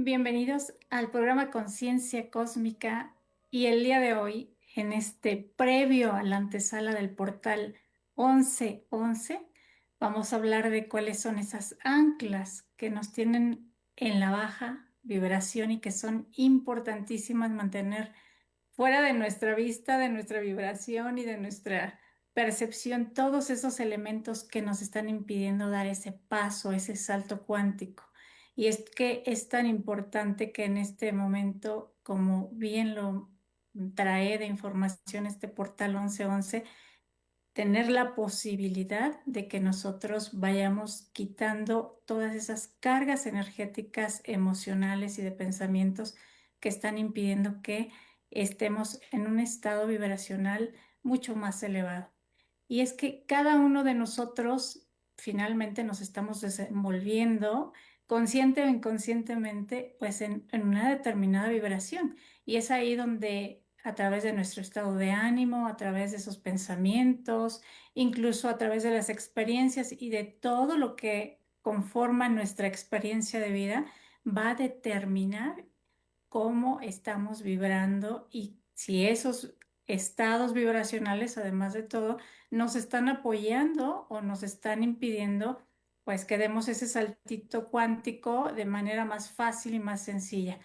Bienvenidos al programa Conciencia Cósmica y el día de hoy, en este previo a la antesala del portal 1111, vamos a hablar de cuáles son esas anclas que nos tienen en la baja vibración y que son importantísimas mantener fuera de nuestra vista, de nuestra vibración y de nuestra percepción, todos esos elementos que nos están impidiendo dar ese paso, ese salto cuántico. Y es que es tan importante que en este momento, como bien lo trae de información este portal 1111, tener la posibilidad de que nosotros vayamos quitando todas esas cargas energéticas, emocionales y de pensamientos que están impidiendo que estemos en un estado vibracional mucho más elevado. Y es que cada uno de nosotros finalmente nos estamos desenvolviendo consciente o inconscientemente, pues en una determinada vibración. Y es ahí donde a través de nuestro estado de ánimo, a través de esos pensamientos, incluso a través de las experiencias y de todo lo que conforma nuestra experiencia de vida, va a determinar cómo estamos vibrando y si esos estados vibracionales, además de todo, nos están apoyando o nos están impidiendo, pues que demos ese saltito cuántico de manera más fácil y más sencilla.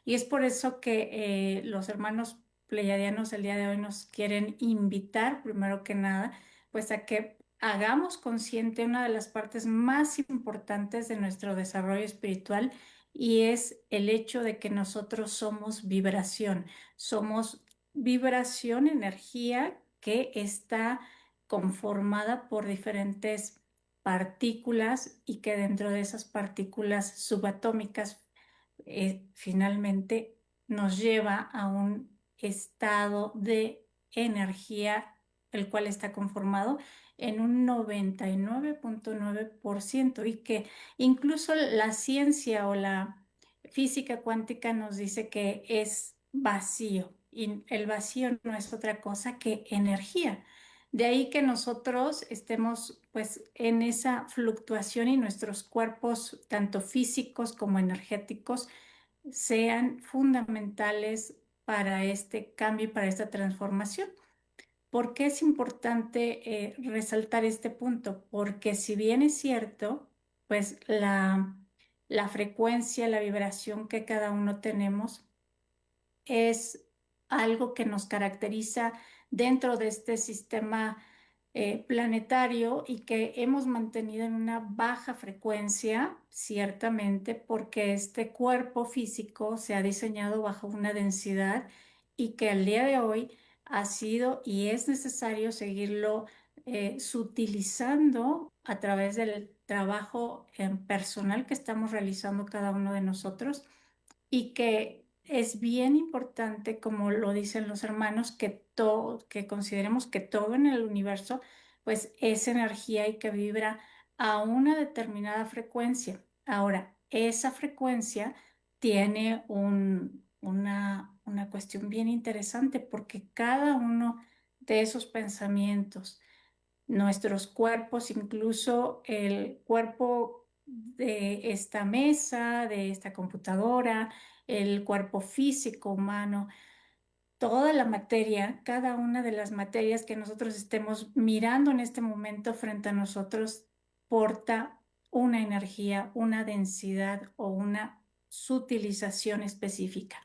Y es por eso que los hermanos pleyadianos el día de hoy nos quieren invitar, primero que nada, pues a que hagamos consciente una de las partes más importantes de nuestro desarrollo espiritual y es el hecho de que nosotros somos vibración, energía que está conformada por diferentes partículas y que dentro de esas partículas subatómicas finalmente nos lleva a un estado de energía, el cual está conformado en un 99,9% y que incluso la ciencia o la física cuántica nos dice que es vacío y el vacío no es otra cosa que energía. De ahí que nosotros estemos pues en esa fluctuación y nuestros cuerpos, tanto físicos como energéticos, sean fundamentales para este cambio y para esta transformación. ¿Por qué es importante resaltar este punto? Porque si bien es cierto, pues la frecuencia, la vibración que cada uno tenemos es algo que nos caracteriza dentro de este sistema planetario y que hemos mantenido en una baja frecuencia, ciertamente, porque este cuerpo físico se ha diseñado bajo una densidad y que al día de hoy ha sido y es necesario seguirlo sutilizando a través del trabajo personal que estamos realizando cada uno de nosotros y que es bien importante, como lo dicen los hermanos, que todo, que consideremos que todo en el universo, pues es energía y que vibra a una determinada frecuencia. Ahora, esa frecuencia tiene una cuestión bien interesante porque cada uno de esos pensamientos, nuestros cuerpos, incluso el cuerpo de esta mesa, de esta computadora, el cuerpo físico humano, toda la materia, cada una de las materias que nosotros estemos mirando en este momento frente a nosotros, porta una energía, una densidad o una sutilización específica.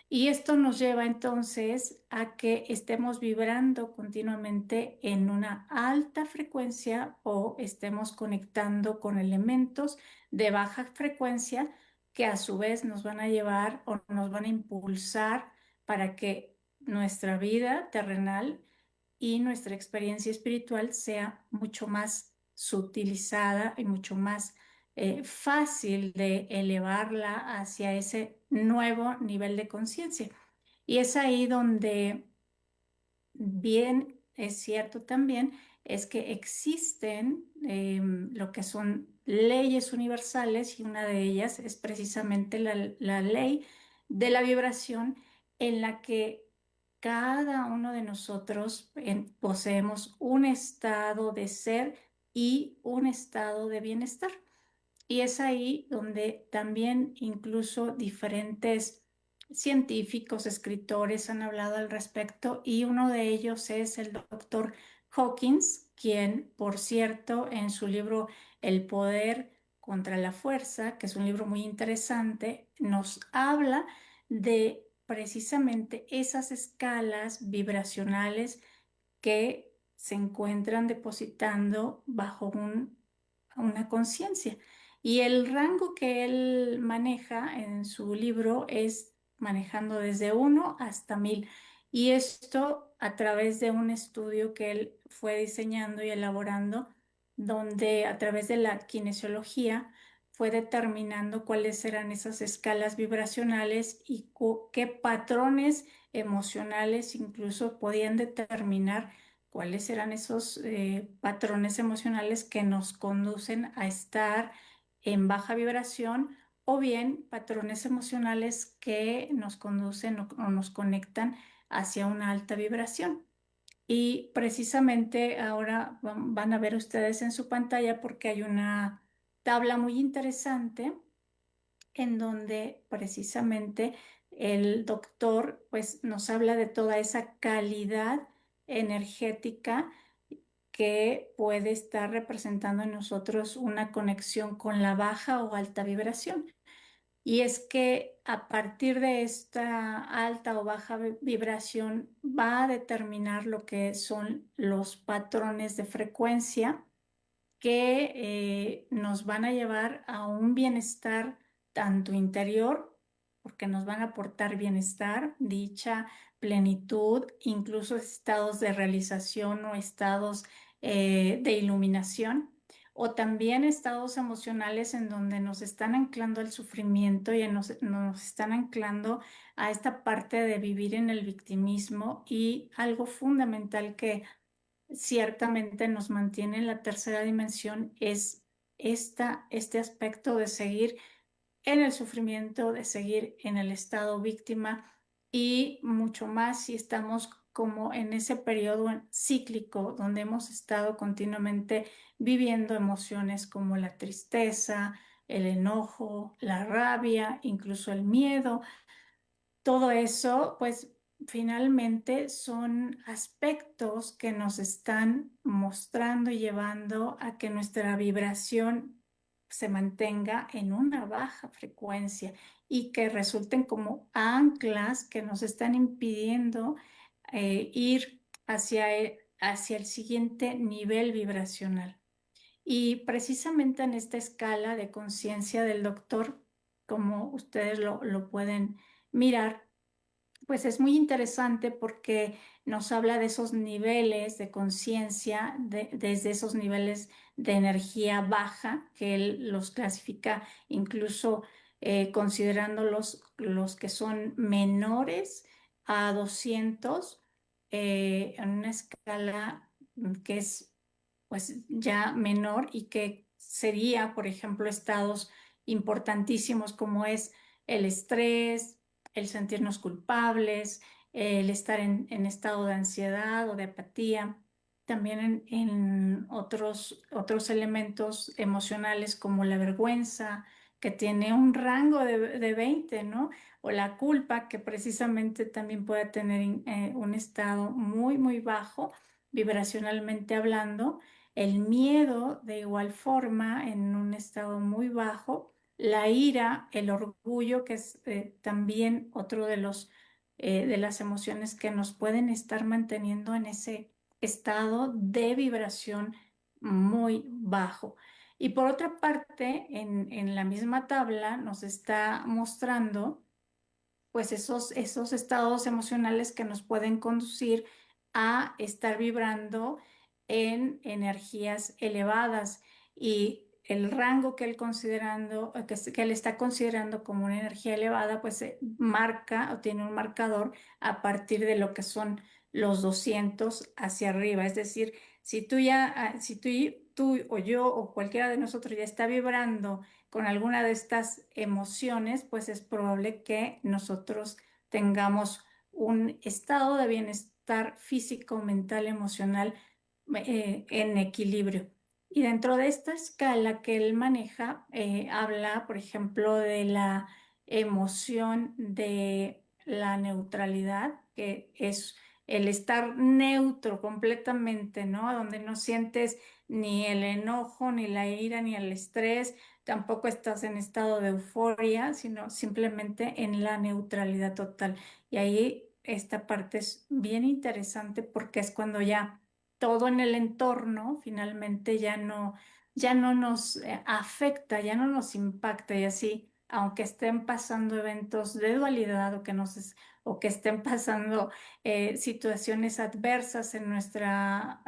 Y esto nos lleva entonces a que estemos vibrando continuamente en una alta frecuencia o estemos conectando con elementos de baja frecuencia que a su vez nos van a llevar o nos van a impulsar para que nuestra vida terrenal y nuestra experiencia espiritual sea mucho más sutilizada y mucho más fácil de elevarla hacia ese nuevo nivel de conciencia. Y es ahí donde bien es cierto también es que existen lo que son leyes universales y una de ellas es precisamente la ley de la vibración en la que cada uno de nosotros poseemos un estado de ser y un estado de bienestar. Y es ahí donde también incluso diferentes científicos, escritores han hablado al respecto y uno de ellos es el doctor Hawkins, quien, por cierto, en su libro El poder contra la fuerza, que es un libro muy interesante, nos habla de precisamente esas escalas vibracionales que se encuentran depositando bajo una conciencia. Y el rango que él maneja en su libro es manejando desde 1 hasta 1000. Y esto a través de un estudio que él fue diseñando y elaborando, donde a través de la kinesiología fue determinando cuáles eran esas escalas vibracionales y qué patrones emocionales incluso podían determinar cuáles eran esos patrones emocionales que nos conducen a estar en baja vibración o bien patrones emocionales que nos conducen o nos conectan hacia una alta vibración. Y precisamente ahora van a ver ustedes en su pantalla porque hay una tabla muy interesante en donde precisamente el doctor pues nos habla de toda esa calidad energética que puede estar representando en nosotros una conexión con la baja o alta vibración. Y es que a partir de esta alta o baja vibración va a determinar lo que son los patrones de frecuencia que nos van a llevar a un bienestar tanto interior, porque nos van a aportar bienestar, dicha, plenitud, incluso estados de realización o estados de iluminación, o también estados emocionales en donde nos están anclando al sufrimiento y nos están anclando a esta parte de vivir en el victimismo y algo fundamental que ciertamente nos mantiene en la tercera dimensión es este aspecto de seguir en el sufrimiento, de seguir en el estado víctima y mucho más si estamos como en ese periodo cíclico donde hemos estado continuamente viviendo emociones como la tristeza, el enojo, la rabia, incluso el miedo. Todo eso, pues finalmente son aspectos que nos están mostrando y llevando a que nuestra vibración se mantenga en una baja frecuencia y que resulten como anclas que nos están impidiendo ir hacia el siguiente nivel vibracional. Y precisamente en esta escala de conciencia del doctor, como ustedes lo pueden mirar, pues es muy interesante porque nos habla de esos niveles de conciencia, desde esos niveles de energía baja, que él los clasifica incluso considerando los que son menores a 200 en una escala que es pues ya menor y que sería, por ejemplo, estados importantísimos como es el estrés, el sentirnos culpables, el estar en estado de ansiedad o de apatía, también en otros elementos emocionales como la vergüenza, que tiene un rango de 20, ¿no? O la culpa, que precisamente también puede tener un estado muy, muy bajo, vibracionalmente hablando. El miedo, de igual forma, en un estado muy bajo. La ira, el orgullo, que es también otro de las emociones que nos pueden estar manteniendo en ese estado de vibración muy bajo. Y por otra parte, en la misma tabla nos está mostrando pues esos estados emocionales que nos pueden conducir a estar vibrando en energías elevadas y el rango que que él está considerando como una energía elevada, pues marca o tiene un marcador a partir de lo que son los 200 hacia arriba. Es decir, si tú o yo o cualquiera de nosotros ya está vibrando con alguna de estas emociones, pues es probable que nosotros tengamos un estado de bienestar físico, mental, emocional en equilibrio. Y dentro de esta escala que él maneja, habla, por ejemplo, de la emoción de la neutralidad, que es el estar neutro completamente, ¿no? Donde no sientes ni el enojo, ni la ira, ni el estrés, tampoco estás en estado de euforia, sino simplemente en la neutralidad total. Y ahí esta parte es bien interesante porque es cuando ya todo en el entorno finalmente ya no nos afecta, ya no nos impacta y así, aunque estén pasando eventos de dualidad o que estén pasando situaciones adversas en nuestra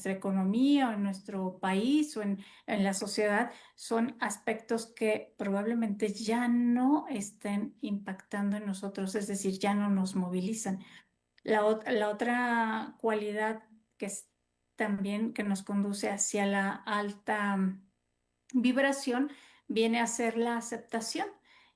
economía o en nuestro país o en la sociedad, son aspectos que probablemente ya no estén impactando en nosotros, es decir, ya no nos movilizan. La otra cualidad que es también que nos conduce hacia la alta vibración viene a ser la aceptación.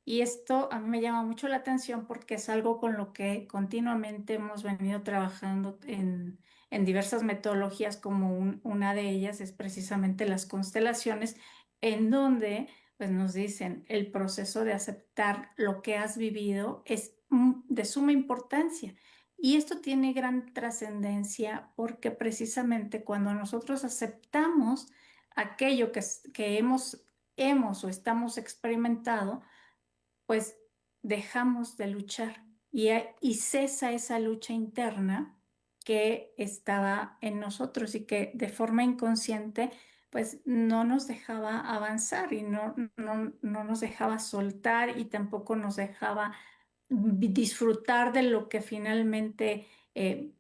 Y esto a mí me llama mucho la atención porque es algo con lo que continuamente hemos venido trabajando en diversas metodologías, como una de ellas es precisamente las constelaciones, en donde pues, nos dicen el proceso de aceptar lo que has vivido es de suma importancia. Y esto tiene gran trascendencia porque precisamente cuando nosotros aceptamos aquello que hemos o estamos experimentado, pues dejamos de luchar y cesa esa lucha interna que estaba en nosotros y que de forma inconsciente pues no nos dejaba avanzar y no nos dejaba soltar y tampoco nos dejaba disfrutar de lo que finalmente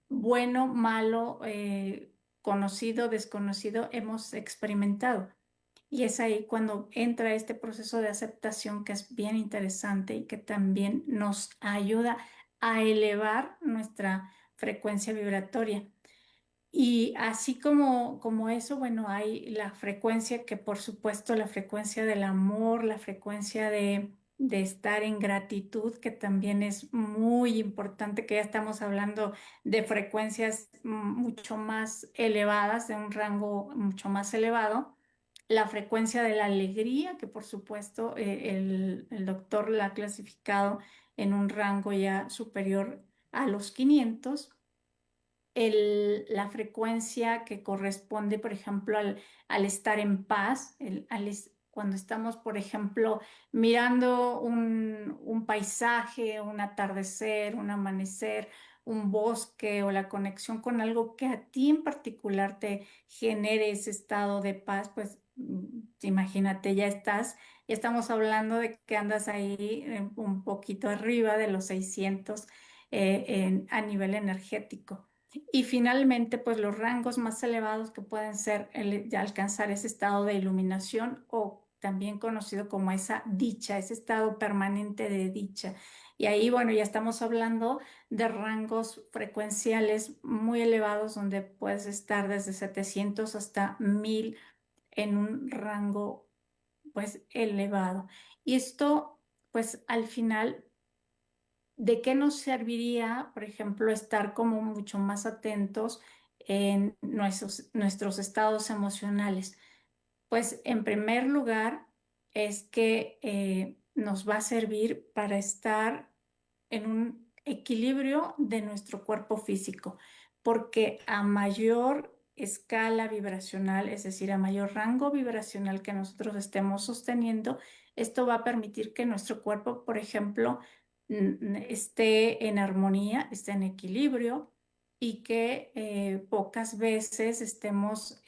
bueno, malo, conocido, desconocido hemos experimentado. Y es ahí cuando entra este proceso de aceptación que es bien interesante y que también nos ayuda a elevar nuestra frecuencia vibratoria. Y así como eso, bueno, hay la frecuencia que por supuesto la frecuencia del amor, la frecuencia de estar en gratitud, que también es muy importante, que ya estamos hablando de frecuencias mucho más elevadas, de un rango mucho más elevado. La frecuencia de la alegría, que por supuesto el doctor la ha clasificado en un rango ya superior a los 500. La frecuencia que corresponde, por ejemplo, al estar en paz, cuando estamos, por ejemplo, mirando un paisaje, un atardecer, un amanecer, un bosque o la conexión con algo que a ti en particular te genere ese estado de paz, pues imagínate, ya estamos hablando de que andas ahí un poquito arriba de los 600 a nivel energético. Y finalmente, pues los rangos más elevados que pueden ser de alcanzar ese estado de iluminación o también conocido como esa dicha, ese estado permanente de dicha. Y ahí, bueno, ya estamos hablando de rangos frecuenciales muy elevados donde puedes estar desde 700 hasta 1000 en un rango, pues, elevado. Y esto, pues, al final ¿de qué nos serviría, por ejemplo, estar como mucho más atentos en nuestros estados emocionales? Pues en primer lugar es que nos va a servir para estar en un equilibrio de nuestro cuerpo físico, porque a mayor escala vibracional, es decir, a mayor rango vibracional que nosotros estemos sosteniendo, esto va a permitir que nuestro cuerpo, por ejemplo, esté en armonía, esté en equilibrio y que pocas veces estemos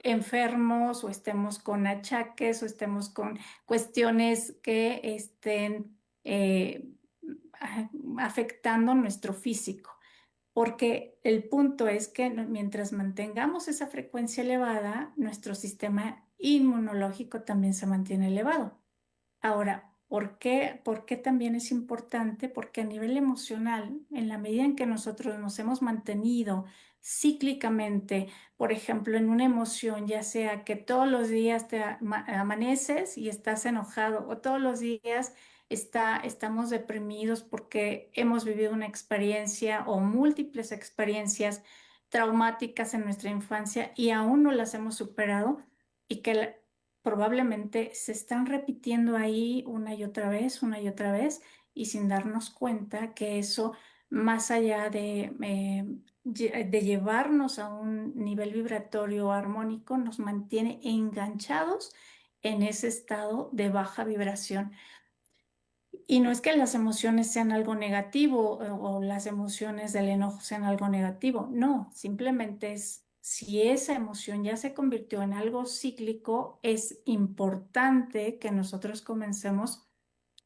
enfermos o estemos con achaques o estemos con cuestiones que estén afectando nuestro físico. Porque el punto es que mientras mantengamos esa frecuencia elevada, nuestro sistema inmunológico también se mantiene elevado. Ahora, ¿por qué también es importante? Porque a nivel emocional, en la medida en que nosotros nos hemos mantenido cíclicamente, por ejemplo, en una emoción, ya sea que todos los días te amaneces y estás enojado, o todos los días estamos deprimidos porque hemos vivido una experiencia o múltiples experiencias traumáticas en nuestra infancia y aún no las hemos superado y que probablemente se están repitiendo ahí una y otra vez, y sin darnos cuenta que eso, más allá de llevarnos a un nivel vibratorio armónico, nos mantiene enganchados en ese estado de baja vibración. Y no es que las emociones sean algo negativo, o las emociones del enojo sean algo negativo, no, simplemente es si esa emoción ya se convirtió en algo cíclico, es importante que nosotros comencemos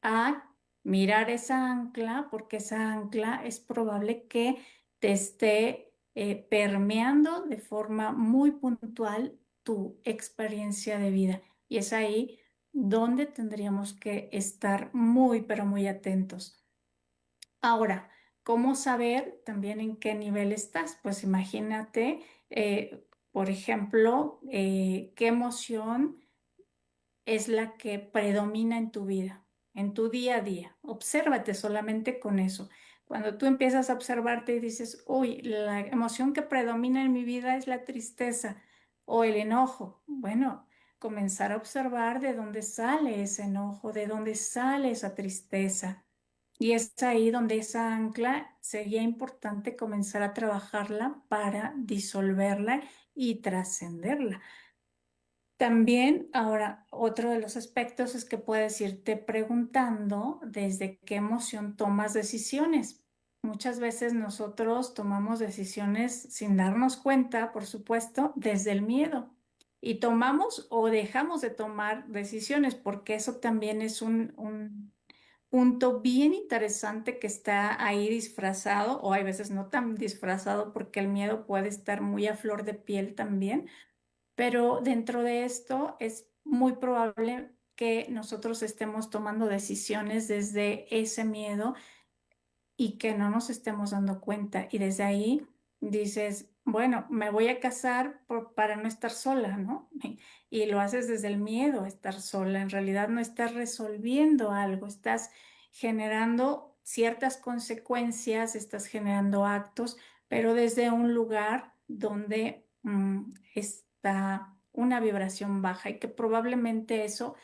a mirar esa ancla, porque esa ancla es probable que te esté permeando de forma muy puntual tu experiencia de vida. Y es ahí donde tendríamos que estar muy, pero muy atentos. Ahora, ¿cómo saber también en qué nivel estás? Pues imagínate, por ejemplo, qué emoción es la que predomina en tu vida, en tu día a día. Obsérvate solamente con eso. Cuando tú empiezas a observarte y dices, uy, la emoción que predomina en mi vida es la tristeza o el enojo. Bueno, comenzar a observar de dónde sale ese enojo, de dónde sale esa tristeza. Y es ahí donde esa ancla sería importante comenzar a trabajarla para disolverla y trascenderla. También, ahora, otro de los aspectos es que puedes irte preguntando desde qué emoción tomas decisiones. Muchas veces nosotros tomamos decisiones sin darnos cuenta, por supuesto, desde el miedo. Y tomamos o dejamos de tomar decisiones, porque eso también es un punto bien interesante que está ahí disfrazado, o hay veces no tan disfrazado, porque el miedo puede estar muy a flor de piel también, pero dentro de esto es muy probable que nosotros estemos tomando decisiones desde ese miedo y que no nos estemos dando cuenta. Y desde ahí dices, bueno, me voy a casar para no estar sola, ¿no? Y lo haces desde el miedo a estar sola. En realidad no estás resolviendo algo, estás generando ciertas consecuencias, estás generando actos, pero desde un lugar donde está una vibración baja, y que probablemente eso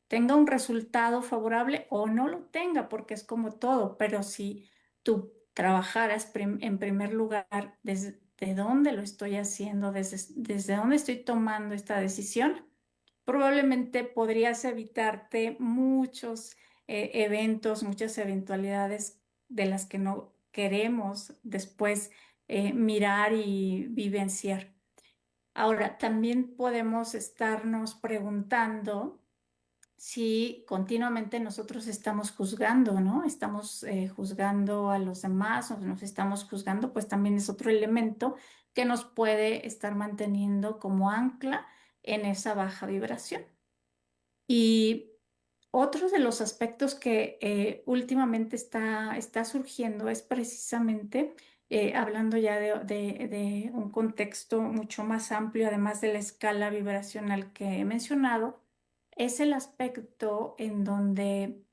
tenga un resultado favorable o no lo tenga, porque es como todo, pero si tú trabajaras en primer lugar desde dónde lo estoy haciendo, desde dónde estoy tomando esta decisión, probablemente podrías evitarte muchos eventos, muchas eventualidades de las que no queremos después mirar y vivenciar. Ahora, también podemos estarnos preguntando si continuamente nosotros estamos juzgando, ¿no? Estamos juzgando a los demás o nos estamos juzgando, pues también es otro elemento que nos puede estar manteniendo como ancla en esa baja vibración. Y otro de los aspectos que últimamente está surgiendo es precisamente, hablando ya de un contexto mucho más amplio, además de la escala vibracional que he mencionado, es el aspecto en donde,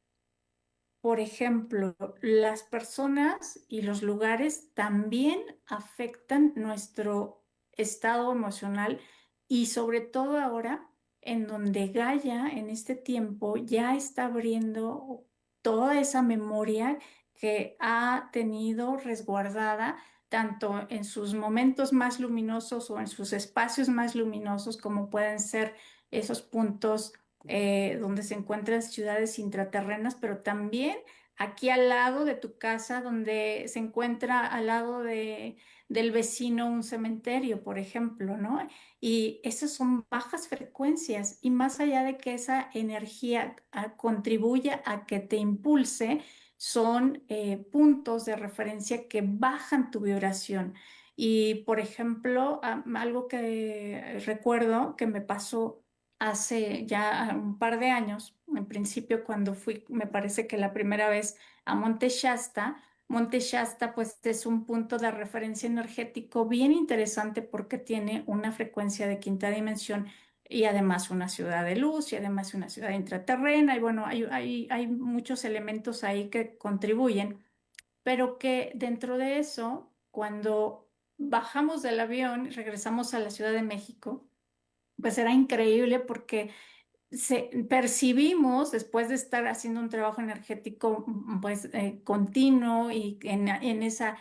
por ejemplo, las personas y los lugares también afectan nuestro estado emocional, y sobre todo ahora en donde Gaia en este tiempo ya está abriendo toda esa memoria que ha tenido resguardada tanto en sus momentos más luminosos o en sus espacios más luminosos, como pueden ser esos puntos donde se encuentran ciudades intraterrenas, pero también aquí al lado de tu casa, donde se encuentra al lado del vecino un cementerio, por ejemplo, ¿no? Y esas son bajas frecuencias, y más allá de que esa energía contribuya a que te impulse, son puntos de referencia que bajan tu vibración. Y, por ejemplo, algo que recuerdo que me pasó hace ya un par de años, en principio cuando fui, me parece que la primera vez a Monte Shasta. Monte Shasta pues es un punto de referencia energético bien interesante, porque tiene una frecuencia de quinta dimensión y además una ciudad de luz y además una ciudad intraterrena, y bueno, hay muchos elementos ahí que contribuyen, pero que dentro de eso, cuando bajamos del avión y regresamos a la Ciudad de México, pues era increíble porque percibimos, después de estar haciendo un trabajo energético pues continuo y en esa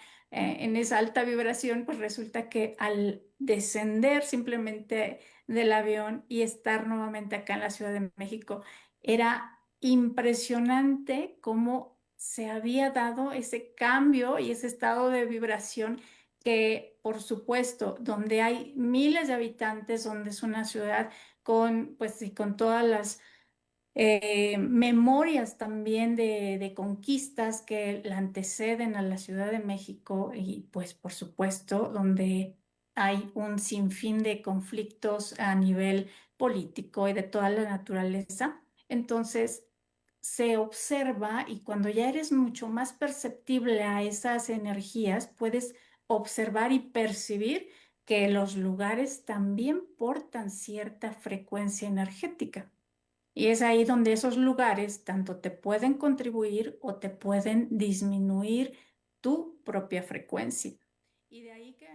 alta vibración, pues resulta que al descender simplemente del avión y estar nuevamente acá en la Ciudad de México, era impresionante cómo se había dado ese cambio y ese estado de vibración que, por supuesto, donde hay miles de habitantes, donde es una ciudad con, pues, y con todas las memorias también de conquistas que la anteceden a la Ciudad de México y pues por supuesto donde hay un sinfín de conflictos a nivel político y de toda la naturaleza. Entonces se observa y cuando ya eres mucho más perceptible a esas energías, puedes observar y percibir que los lugares también portan cierta frecuencia energética. Y es ahí donde esos lugares tanto te pueden contribuir o te pueden disminuir tu propia frecuencia. Y de ahí que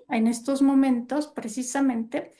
en estos momentos, precisamente,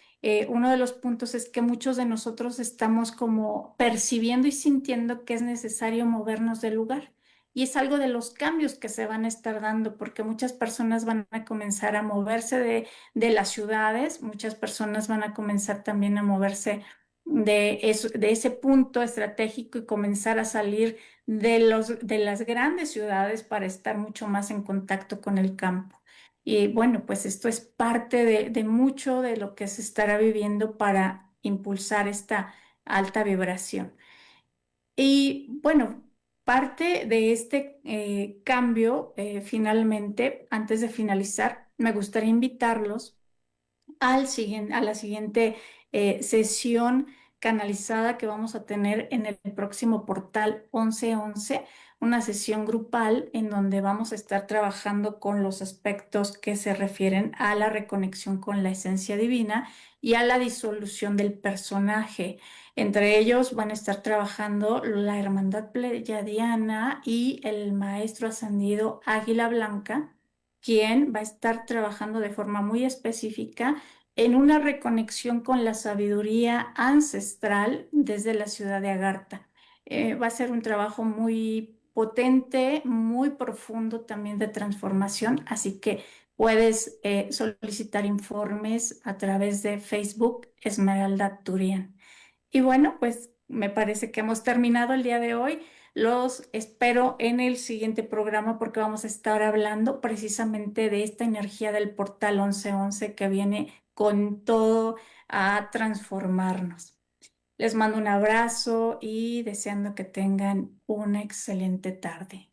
uno de los puntos es que muchos de nosotros estamos como percibiendo y sintiendo que es necesario movernos del lugar. Y es algo de los cambios que se van a estar dando, porque muchas personas van a comenzar a moverse de las ciudades, muchas personas van a comenzar también a moverse de ese punto estratégico y comenzar a salir de las grandes ciudades para estar mucho más en contacto con el campo. Y bueno, pues esto es parte de mucho de lo que se estará viviendo para impulsar esta alta vibración. Y bueno, parte de este cambio, finalmente, antes de finalizar, me gustaría invitarlos a la siguiente sesión canalizada que vamos a tener en el próximo portal 1111, una sesión grupal en donde vamos a estar trabajando con los aspectos que se refieren a la reconexión con la esencia divina y a la disolución del personaje. Entre ellos van a estar trabajando la Hermandad Pleyadiana y el Maestro Ascendido Águila Blanca, quien va a estar trabajando de forma muy específica en una reconexión con la sabiduría ancestral desde la ciudad de Agartha. Va a ser un trabajo muy potente, muy profundo también de transformación, así que puedes solicitar informes a través de Facebook Esmeralda Turian. Y bueno, pues me parece que hemos terminado el día de hoy. Los espero en el siguiente programa porque vamos a estar hablando precisamente de esta energía del portal 1111 que viene con todo a transformarnos. Les mando un abrazo y deseando que tengan una excelente tarde.